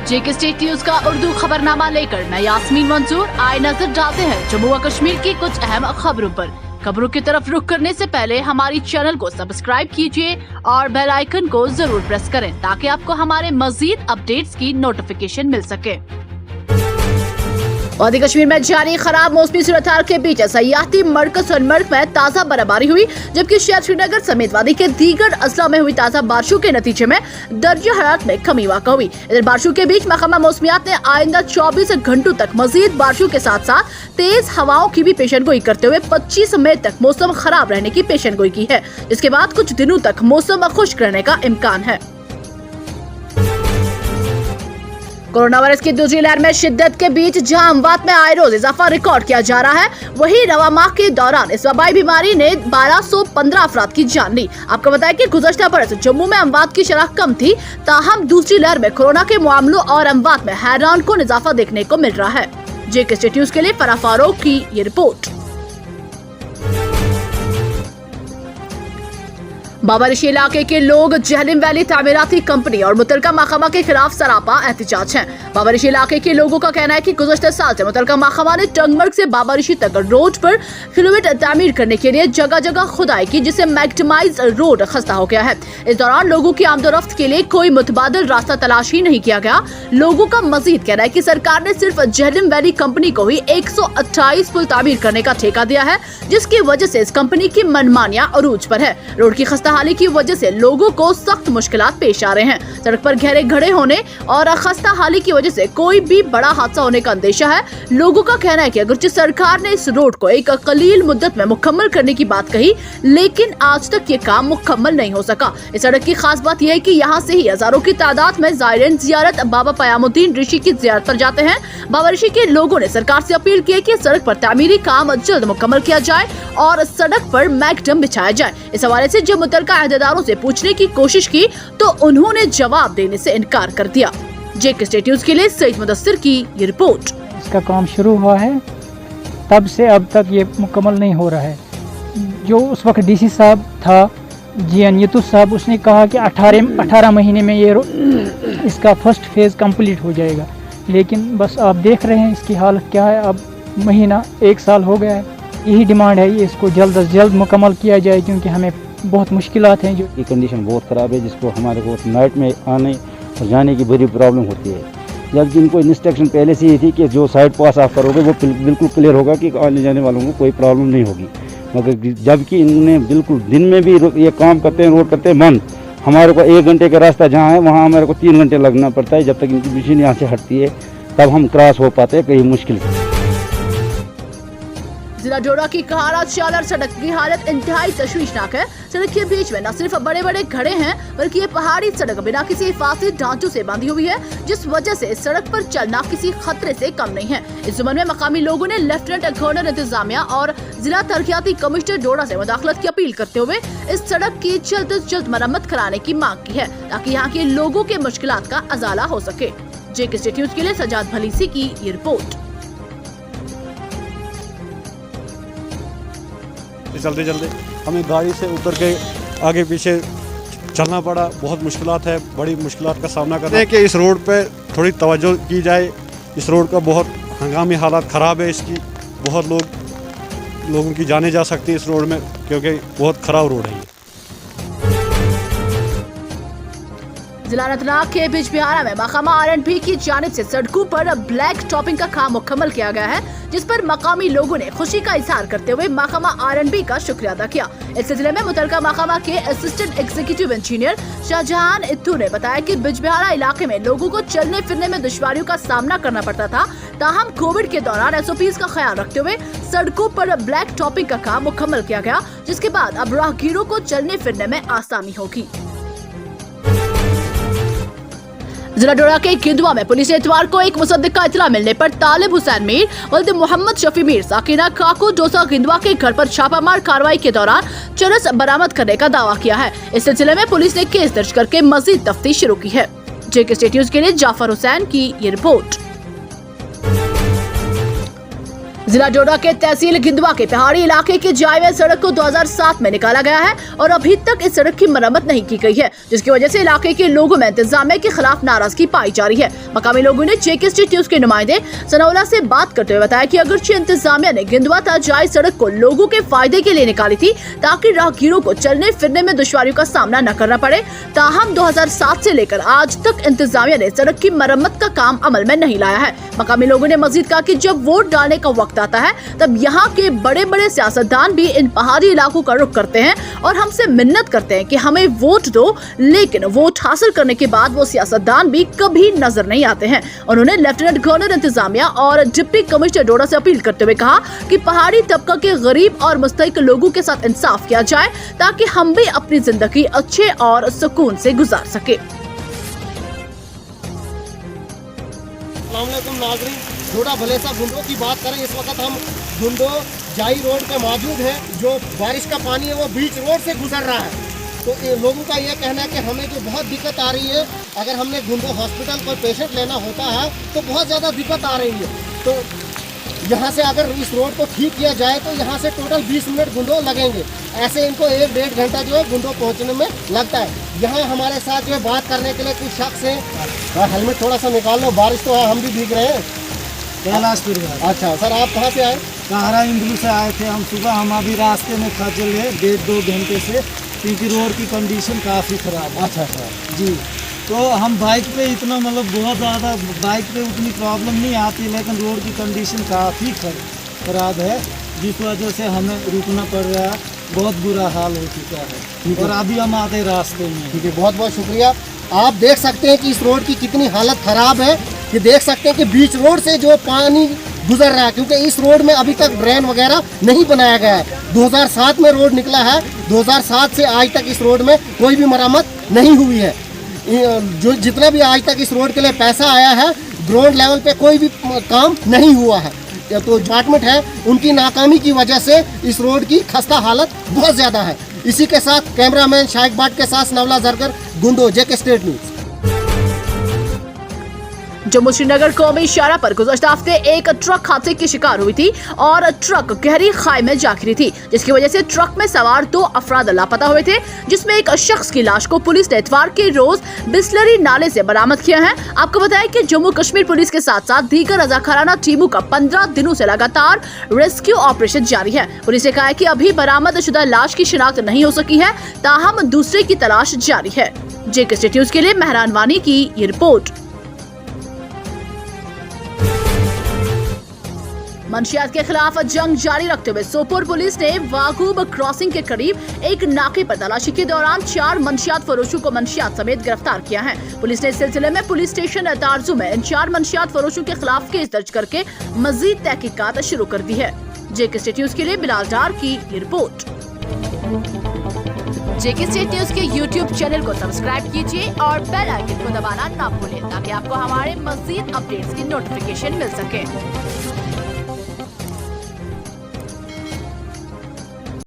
जेके state news का उर्दू खबरनामा लेकर मैं यास्मीन मंसूर आए नजर डालते हैं जम्मू व कश्मीर की कुछ अहम खबरों पर। खबरों की तरफ रुख करने से पहले हमारी चैनल को सब्सक्राइब कीजिए और बेल आइकन को जरूर प्रेस करें ताकि आपको हमारे मजीद अपडेट्स की नोटिफिकेशन मिल सके। वादी कश्मीर में जारी खराब मौसमी सूरत-ए-हाल के बीच सयाहती मरकज सोनमर्ग में ताज़ा बर्फबारी हुई, जबकि शहर श्रीनगर समेत वादी के दीगर अजला में हुई ताज़ा बारिशों के नतीजे में दर्जा हरारत में कमी वाक़ हुई। इधर बारिशों के बीच महकमा मौसमियात ने आइंदा 24 घंटों तक मजीद बारिशों के साथ साथ तेज हवाओं की भी पेशनगोई करते हुए 25 मई तक मौसम खराब रहने की पेशनगोई की है, जिसके बाद कुछ दिनों तक मौसम खुश्क रहने का इम्कान है। कोरोना वायरस की दूसरी लहर में शिद्दत के बीच जहां अमवात में आए रोज इजाफा रिकॉर्ड किया जा रहा है, वहीं रवा माह के दौरान इस वबाई बीमारी ने 1215 अफराद की जान ली। आपको बताया कि गुज़श्ता बरस जम्मू में अमवात की शरह कम थी, ताहम दूसरी लहर में कोरोना के मामलों और अमवात में हैरान कुन इजाफा देखने को मिल रहा है। जेके स्टेट न्यूज के लिए फराह फारूक की ये रिपोर्ट। बाबरशी इलाके के लोग जहलिम वैली तामीराती कंपनी और मुतलका महकमा के खिलाफ सरापा एहतजाज हैं। बाबरशी इलाके के लोगों का कहना है कि गुज़श्ता साल से मुतलका महकमा ने टंगमर्ग से बाबरशी तक रोड पर किलोमीटर तामीर करने के लिए जगह जगह खुदाई की, जिससे मैक्टिमाइज रोड खस्ता हो गया है। इस दौरान लोगों की आमदोरफ्त के लिए कोई मुतबादल रास्ता तलाश ही नहीं किया गया। लोगों का मजीद कहना है कि सरकार ने सिर्फ जहलिम वैली कंपनी को ही 128 पुल तामीर करने का ठेका दिया है, जिसकी वजह से इस कंपनी की मनमानियां अरूज पर है। रोड की खस्ताहाली की वजह से लोगों को सख्त मुश्किलात पेश आ रहे हैं। सड़क पर गहरे गड्ढे होने और खस्ताहाली की वजह से कोई भी बड़ा हादसा होने का अंदेशा है। लोगों का कहना है कि अगरचे सरकार ने इस रोड को एक कलील मुद्दत में मुकम्मल करने की बात कही, लेकिन आज तक ये काम मुकम्मल नहीं हो सका। इस सड़क की खास बात यह है कि यहाँ से ही हजारों की तादाद में ज़ायरीन ज़ियारत बाबा क़यामुद्दीन ऋषि की ज़ियारत पर जाते हैं। बाबा ऋषि के लोगों ने सरकार से अपील की है कि सड़क पर तामीरी काम जल्द मुकम्मल किया जाए और सड़क पर मैकडम बिछाया जाए। इस हवाले से जब मुतलका अहदेदारों से पूछने की कोशिश की तो उन्होंने जवाब देने से इनकार कर दिया। जेके स्टेट न्यूज के लिए सईद मुदस्सिर की ये रिपोर्ट। इसका काम शुरू हुआ है, तब से अब तक ये मुकम्मल नहीं हो रहा है। जो उस वक्त डीसी साहब था जीएन यतुस साहब, उसने कहा कि 18 महीने में ये इसका फर्स्ट फेज कंप्लीट हो जाएगा, लेकिन बस आप देख रहे हैं इसकी हालत क्या है। अब महीना 1 साल हो गया है। यही डिमांड है, ये इसको जल्द अज जल्द मुकम्मल किया जाए, क्योंकि हमें बहुत मुश्किलात हैं। जो ये कंडीशन बहुत ख़राब है, जिसको हमारे को नाइट में आने और जाने की बड़ी प्रॉब्लम होती है। जबकि इनको इंस्ट्रक्शन पहले से ही थी कि जो साइड पास आप करोगे वो बिल्कुल क्लियर होगा कि आने जाने वालों को कोई प्रॉब्लम नहीं होगी, मगर जबकि इन्होंने बिल्कुल दिन में भी ये काम करते हैं, रोड करते हैं बंद। हमारे को 1 घंटे का रास्ता जहाँ है वहाँ हमारे को 3 घंटे लगना पड़ता है। जब तक इनकी मशीन यहाँ से हटती है तब हम क्रॉस हो पाते हैं, कहीं मुश्किल से। जिला डोडा की कहारा चालर सड़क की हालत इंतहाई तशवीशनाक है। सड़क के बीच में न सिर्फ बड़े बड़े खड़े हैं, बल्कि ये पहाड़ी सड़क बिना किसी हिफाजती ढांचों से बांधी हुई है, जिस वजह से इस सड़क पर चलना किसी खतरे से कम नहीं है। इस संबंध में मकामी लोगों ने लेफ्टिनेंट गवर्नर इंतजामिया और जिला तरक्याती कमिश्नर डोडा से मुदाखलत की अपील करते हुए इस सड़क की जल्द से जल्द मरम्मत कराने की मांग की है, ताकि यहाँ के लोगों के मुश्किलात का अजाला हो सके। जेके स्टेट न्यूज के लिए सजाद भलीसी की ये रिपोर्ट। चलते चलते हमें गाड़ी से उतर के आगे पीछे चलना पड़ा। बहुत मुश्किलात है, बड़ी मुश्किलात का सामना करना है कि इस रोड पे थोड़ी तवज्जो की जाए। इस रोड का बहुत हंगामी हालात ख़राब है, इसकी बहुत लोगों की जाने जा सकती है इस रोड में, क्योंकि बहुत ख़राब रोड है ये। जिला अनंतनाग के बिजबिहारा में महकमा R&B की जानिब से सड़कों पर ब्लैक टॉपिंग का काम मुकम्मल किया गया है, जिस पर मकामी लोगों ने खुशी का इजहार करते हुए महकमा R&B का शुक्रिया अदा किया। इस सिलसिले में मुतलका महकमा के असिस्टेंट एग्जीक्यूटिव इंजीनियर शाहजहान इत्तू ने बताया कि बिजबिहारा इलाके में लोगों को चलने फिरने में दुश्वारियों का सामना करना पड़ता था, ताहम कोविड के दौरान SOPs का ख्याल रखते हुए सड़कों पर ब्लैक टॉपिंग का काम मुकम्मल किया गया, जिसके बाद अब राहगीरों को चलने फिरने में आसानी होगी। जिला डोडा के किंदवा में पुलिस ने इतवार को एक मुसद्दिक का इतला मिलने पर तालिब हुसैन मीर वल्द मोहम्मद शफी मीर साकिना काको डोसा किंदवा के घर पर छापामार कार्रवाई के दौरान चरस बरामद करने का दावा किया है। इस सिलसिले में पुलिस ने केस दर्ज करके मजीद तफ्तीश शुरू की है। जेके स्टेट न्यूज के लिए जाफर हुसैन की ये रिपोर्ट। जिला डोडा के तहसील गिंदवा के पहाड़ी इलाके के जायवे सड़क को 2007 में निकाला गया है और अभी तक इस सड़क की मरम्मत नहीं की गई है, जिसकी वजह से इलाके के लोगों में इंतजामिया के खिलाफ नाराजगी पाई जा रही है। मकामी लोगों ने जेके न्यूज के नुमाइंदे सनौला से बात करते हुए बताया कि अगरचे इंतजामिया ने गिंदवा ताजाई सड़क को लोगों के फायदे के लिए निकाली थी ताकि राहगीरों को चलने फिरने में दुश्वारियों का सामना न करना पड़े, ताहम 2007 से लेकर आज तक इंतजामिया ने सड़क की मरम्मत का काम अमल में नहीं लाया है। मकामी लोगों ने मजीद कहा कि जब वोट डालने का वक्त आता है तब यहाँ के बड़े बड़े सियासतदान भी इन पहाड़ी इलाकों का रुख करते हैं और हमसे मिन्नत करते हैं कि हमें वोट दो, लेकिन वोट हासिल करने के बाद वो सियासतदान भी कभी नजर नहीं आते हैं। उन्होंने लेफ्टिनेंट गवर्नर इंतजामिया और डिप्टी कमिश्नर डोडा से अपील करते हुए कहा कि पहाड़ी तबका के गरीब और मुस्तहिक लोगों के साथ इंसाफ किया जाए ताकि हम भी अपनी जिंदगी अच्छे और सुकून से गुजार सके। अस्सलामुअलैकुम नाज़रीन, डोडा भलेसा गुंडो की बात करें। इस वक्त हम गुंडो जाई रोड पे मौजूद है। जो बारिश का पानी है वो बीच रोड से गुजर रहा है, तो लोगों का ये कहना है कि हमें जो बहुत दिक्कत आ रही है, अगर हमने गुंडो हॉस्पिटल कोई पेशेंट लेना होता है तो बहुत ज़्यादा दिक्कत आ रही है। तो यहाँ से अगर इस रोड को ठीक किया जाए तो यहाँ से टोटल 20 मिनट गुंडो लगेंगे। ऐसे इनको 1-1.5 घंटा जो है गुंडो पहुँचने में लगता है। यहाँ हमारे साथ जो है बात करने के लिए कुछ शख्स हैं। हेलमेट थोड़ा सा निकाल लो, बारिश तो है, हम भी भीग रहे हैं। कैलाशपुर। अच्छा सर, आप कहाँ से आए? काहरा इंदलू से आए थे हम सुबह। हम अभी रास्ते में खजल है 1.5-2 घंटे से, क्योंकि रोड की कंडीशन काफ़ी ख़राब है। अच्छा जी, तो हम बाइक पे इतना मतलब बहुत ज़्यादा बाइक पे उतनी प्रॉब्लम नहीं आती, लेकिन रोड की कंडीशन काफ़ी ख़राब है, जिस वजह से हमें रुकना पड़ रहा है। बहुत बुरा हाल हो चुका है और अभी हम आते रास्ते में। ठीक है, बहुत बहुत शुक्रिया। आप देख सकते हैं कि इस रोड की कितनी हालत ख़राब है। ये देख सकते हैं कि बीच रोड से जो पानी गुजर रहा है, क्योंकि इस रोड में अभी तक ड्रेन वगैरह नहीं बनाया गया है। 2007 में रोड निकला है, 2007 से आज तक इस रोड में कोई भी मरम्मत नहीं हुई है। जो जितना भी आज तक इस रोड के लिए पैसा आया है, ग्राउंड लेवल पे कोई भी काम नहीं हुआ है। तो डिपार्टमेंट है, उनकी नाकामी की वजह से इस रोड की खस्ता हालत बहुत ज़्यादा है। इसी के साथ कैमरामैन शाइक बाट के साथ नवला जरगर, गुंडो, जेके स्टेट न्यूज़। जम्मू श्रीनगर कौमी शाहरा पर गुज़श्ता हफ्ते एक ट्रक हादसे की शिकार हुई थी और ट्रक गहरी खाई में जा गिरी थी, जिसकी वजह से ट्रक में सवार 2 अफराद लापता हुए थे, जिसमें एक शख्स की लाश को पुलिस ने इतवार के रोज बिस्लरी नाले से बरामद किया है। आपको बताएं कि जम्मू कश्मीर पुलिस के साथ साथ दीगर रजाकाराना टीमों का 15 दिनों से लगातार रेस्क्यू ऑपरेशन जारी है। पुलिस ने कहा है कि अभी बरामद शुदा लाश की शिनाख्त नहीं हो सकी है, ताहम दूसरे की तलाश जारी है। जेके स्टेट न्यूज के लिए मेहरान वानी की ये रिपोर्ट। मंशियात के खिलाफ जंग जारी रखते हुए सोपोर पुलिस ने वागूब क्रॉसिंग के करीब एक नाके पर तलाशी के दौरान 4 मंशियात फरोशों को मंशियात समेत गिरफ्तार किया है। पुलिस ने इस सिलसिले में पुलिस स्टेशन तारजू में इन 4 मंशियात फरोशों के खिलाफ केस दर्ज करके मजीद तहकीकात शुरू कर दी है। जेके स्टेट न्यूज के लिए बिलाल डार की ये रिपोर्ट। जेके स्टेट न्यूज के YouTube चैनल को सब्सक्राइब कीजिए और बेल आइकन को दबाना ना भूलें, ताकि आपको हमारे मजीद अपडेट्स की नोटिफिकेशन मिल सके।